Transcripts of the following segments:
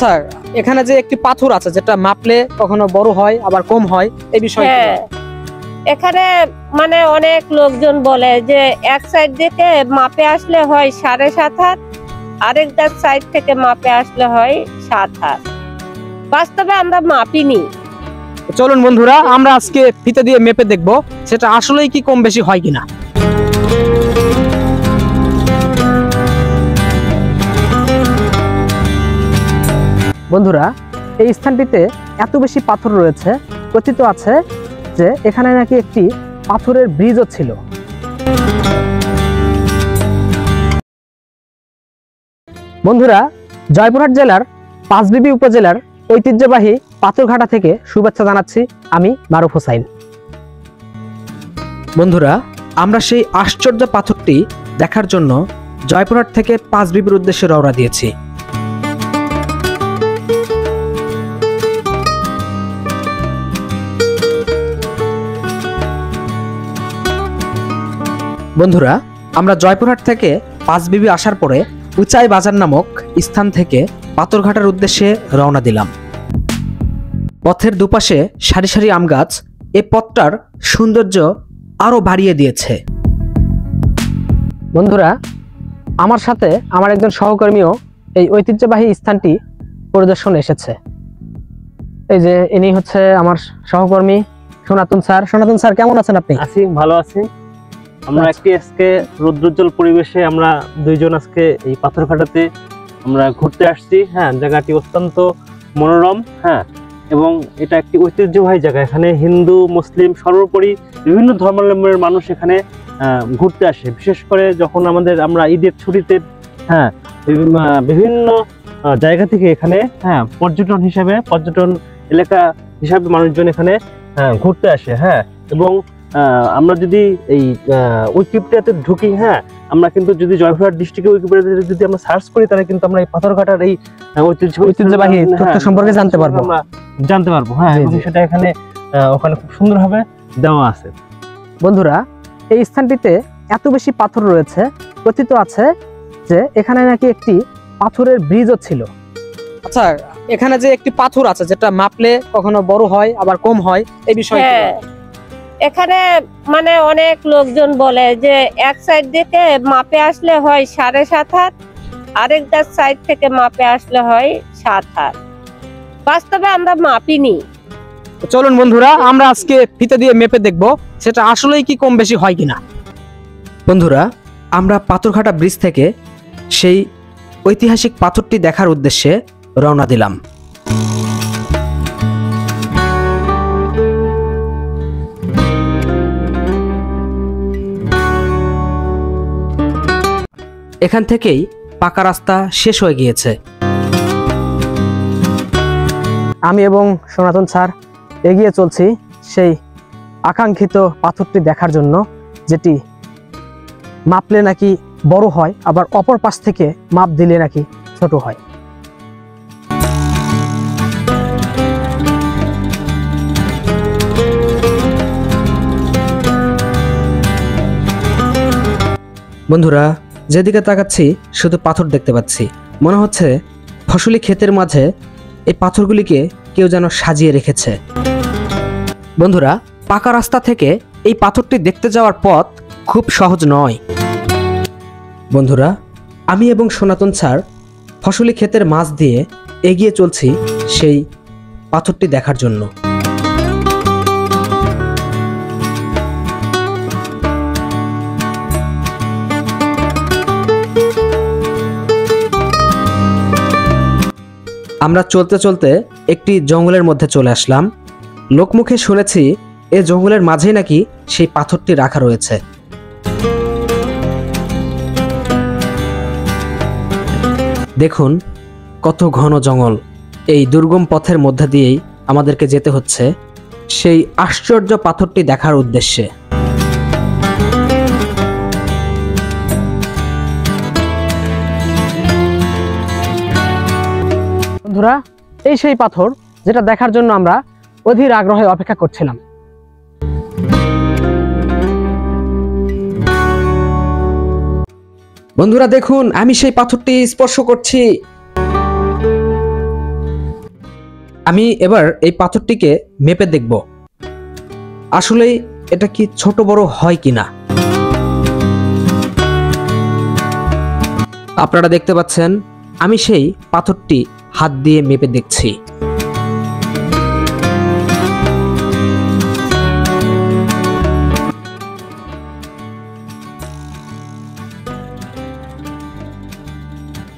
আচ্ছা, এখানে যে একটি পাথর আছে যেটা মাপলে কখনো বড় হয় আবার কম হয়, এই বিষয়ে এখানে মানে অনেক লোকজন বলে যে এক সাইড থেকে মাপে আসলে হয় 7.5 হাত, আরেক সাইড থেকে মাপে আসলে হয় 7 হাত। বাস্তবে আমরা মাপিনি। চলুন বন্ধুরা, আমরা আজকে ফিতে দিয়ে মেপে দেখব সেটা আসলেই কি কম বেশি হয় কিনা। বন্ধুরা, এই স্থানটিতে এত বেশি পাথর রয়েছে, কথিত আছে যে এখানে নাকি একটি পাথরের ব্রিজও ছিল। বন্ধুরা, জয়পুরহাট জেলার পাঁচবিবি উপজেলার ঐতিহ্যবাহী পাথরঘাটা থেকে শুভেচ্ছা জানাচ্ছি আমি মারুফ হোসাইন। বন্ধুরা, আমরা সেই আশ্চর্য পাথরটি দেখার জন্য জয়পুরহাট থেকে পাঁচবিবির উদ্দেশ্যে রওনা দিয়েছি। বন্ধুরা, আমরা জয়পুরহাট থেকে পাঁচবিবি আসার পরে উচাই বাজার নামক স্থান থেকে পাথরঘাটার উদ্দেশ্যে রওনা দিলাম। পথের দুপাশে সারি সারি আম গাছ এই পথটার সৌন্দর্য আরো বাড়িয়ে দিয়েছে। বন্ধুরা, আমার সাথে আমার একজন সহকর্মীও এই ঐতিহ্যবাহী স্থানটি পরিদর্শনে এসেছে। এই যে ইনি হচ্ছে আমার সহকর্মী সনাতন স্যার। সনাতন স্যার, কেমন আছেন আপনি? আছি, ভালো আছি। আমরা একটি আজকে রৌদ্রোজ্জ্বল পরিবেশে আমরা দুইজন আজকে এই পাথরঘাটাতে আমরা ঘুরতে আসছি। হ্যাঁ, জায়গাটি অত্যন্ত মনোরম। হ্যাঁ, এবং এটা একটি ঐতিহ্যবাহী জায়গা। এখানে হিন্দু মুসলিম সর্বোপরি বিভিন্ন ধর্মাবলম্বনের মানুষ এখানে ঘুরতে আসে। বিশেষ করে যখন আমরা ঈদের ছুটিতে হ্যাঁ বিভিন্ন জায়গা থেকে এখানে পর্যটন এলাকা হিসাবে মানুষজন এখানে ঘুরতে আসে। হ্যাঁ, এবং আমরা যদি এই উইকিপিডিয়াতে ঢুকি, হ্যাঁ, আমরা কিন্তু যদি জয়পুরহাট ডিস্ট্রিক্টের উইকিপিডিয়াতে যদি আমরা সার্চ করি, তাহলে কিন্তু আমরা এই পাথরঘাটার এই ঐতিহ্যবাহী তথ্য সম্পর্কে জানতে পারবো। হ্যাঁ, এবং সেটা এখানে ওখানে খুব সুন্দরভাবে দেওয়া আছে। বন্ধুরা, এই স্থানটিতে এত বেশি পাথর রয়েছে, কথিত আছে যে এখানে নাকি একটি পাথরের ব্রিজও ছিল। আচ্ছা, এখানে যে একটি পাথর আছে যেটা মাপলে কখনো বড় হয় আবার কম হয়, এই বিষয়ে এখানে মানে অনেক লোকজন বলে যে এক সাইড থেকে মাপে আসলে হয় 7.5 হাত, আরেক সাইড থেকে মাপে আসলে হয় 7 হাত। বাস্তবে আমরা মাপিনি। চলুন বন্ধুরা, আমরা আজকে ফিতে দিয়ে মেপে দেখব সেটা আসলেই কি কম বেশি হয় কিনা। বন্ধুরা, আমরা পাথরঘাটা ব্রিজ থেকে সেই ঐতিহাসিক পাথরটি দেখার উদ্দেশ্যে রওনা দিলাম। এখান থেকেই পাকা রাস্তা শেষ হয়ে গিয়েছে। আমি এবং সনাতন স্যার এগিয়ে চলছি সেই আকাঙ্ক্ষিত পাথরটি দেখার জন্য, যেটি মাপলে নাকি বড় হয় আবার অপর পাশ থেকে মাপ দিলে নাকি ছোট হয়। বন্ধুরা, যেদিকে তাকাচ্ছি শুধু পাথর দেখতে পাচ্ছি। মনে হচ্ছে ফসলি ক্ষেতের মাঝে এই পাথরগুলিকে কেউ যেন সাজিয়ে রেখেছে। বন্ধুরা, পাকা রাস্তা থেকে এই পাথরটি দেখতে যাওয়ার পথ খুব সহজ নয়। বন্ধুরা, আমি এবং সনাতন স্যার ফসলি ক্ষেতের মাঝ দিয়ে এগিয়ে চলছি সেই পাথরটি দেখার জন্য। আমরা চলতে চলতে একটি জঙ্গলের মধ্যে চলে আসলাম। লোকমুখে শুনেছি এই জঙ্গলের মাঝেই নাকি সেই পাথরটি রাখা রয়েছে। দেখুন কত ঘন জঙ্গল। এই দুর্গম পথের মধ্যে দিয়েই আমাদেরকে যেতে হচ্ছে সেই আশ্চর্য পাথরটি দেখার উদ্দেশ্যে। বন্ধুরা, এই সেই পাথর যেটা দেখার জন্য আমরা অধীর আগ্রহে অপেক্ষা করছিলাম। বন্ধুরা দেখুন, আমি সেই পাথরটি স্পর্শ করছি। আমি এবার এই পাথরটিকে মেপে দেখব আসলেই এটা কি ছোট বড় হয় কিনা। আপনারা দেখতে পাচ্ছেন আমি সেই পাথরটি হাত দিয়ে মেপে দেখছি।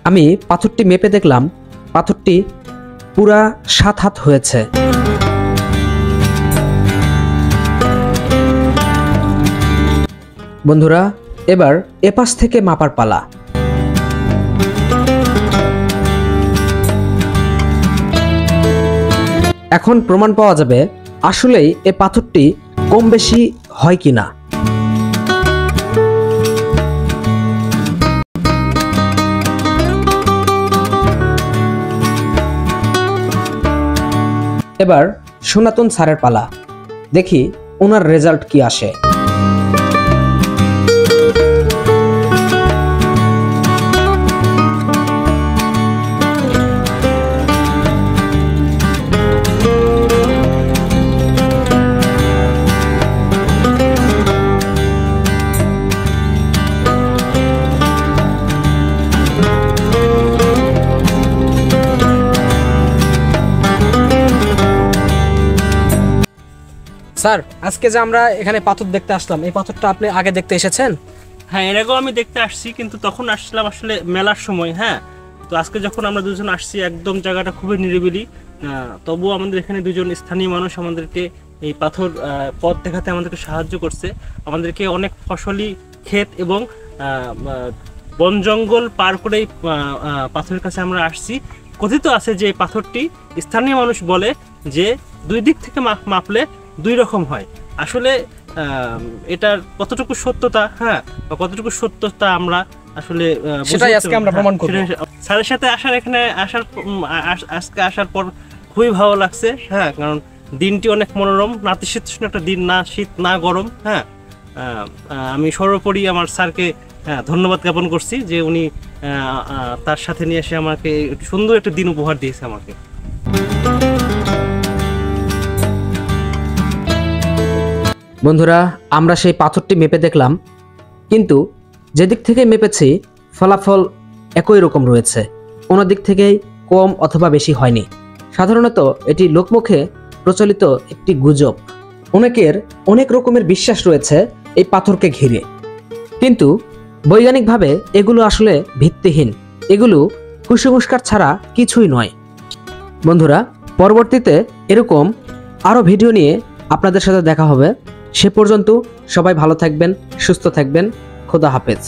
আমি পাথরটি মেপে দেখলাম পাথরটি পুরা 7 হাত হয়েছে। বন্ধুরা এবার এপাশ থেকে মাপার পালা। এখন প্রমাণ পাওয়া যাবে আসলেই এই পাথরটি কম বেশি হয় কিনা। এবার সনাতন স্যারের পালা, দেখি ওনার রেজাল্ট কি আসে। স্যার আজকে যে আমরা এখানে পাথর দেখতে আসলাম, এই পাথরটা আপনি আগে দেখতে এসেছেন? হ্যাঁ, এর আগেও আমি দেখতে আসছি, কিন্তু তখন আসছিলাম আসলে মেলার সময়। হ্যাঁ, তো আজকে যখন আমরা দুজন আসছি একদম জায়গাটা খুবই নিরিবিলি, তবুও আমাদের এখানে দুজন স্থানীয় মানুষ আমাদেরকে এই পাথর পথ দেখাতে আমাদেরকে সাহায্য করছে। আমাদেরকে অনেক ফসলি ক্ষেত এবং বন জঙ্গল পার করেই পাথরের কাছে আমরা আসছি। কথিত আছে যে এই পাথরটি স্থানীয় মানুষ বলে যে 2 দিক থেকে মাপলে 2 রকম হয়। আসলে এটার কতটুকু সত্যতা, হ্যাঁ, বা কতটুকু সত্যতা আমরা আসলে সেটাই আজকে আমরা প্রমাণ করব। স্যারের সাথে আজকে আসার পর খুবই ভালো লাগছে। হ্যাঁ, কারণ দিনটি অনেক মনোরম, নাতিশীতোষ্ণ একটা দিন, না শীত না গরম। হ্যাঁ, আমি সর্বোপরি আমার স্যারকে ধন্যবাদ জ্ঞাপন করছি যে উনি তার সাথে নিয়ে এসে আমাকে সুন্দর একটা দিন উপহার দিয়েছে আমাকে। বন্ধুরা আমরা সেই পাথরটি মেপে দেখলাম, কিন্তু যেদিক থেকে মেপেছি ফলাফল একই রকম রয়েছে, কোনো দিক থেকেই কম অথবা বেশি হয়নি। সাধারণত এটি লোকমুখে প্রচলিত একটি গুজব। অনেকের অনেক রকমের বিশ্বাস রয়েছে এই পাথরকে ঘিরে, কিন্তু বৈজ্ঞানিকভাবে এগুলো আসলে ভিত্তিহীন, এগুলো কুসংস্কার ছাড়া কিছুই নয়। বন্ধুরা পরবর্তীতে এরকম আরও ভিডিও নিয়ে আপনাদের সাথে দেখা হবে। সে পর্যন্ত সবাই ভালো থাকবেন, সুস্থ থাকবেন। খোদা হাফেজ।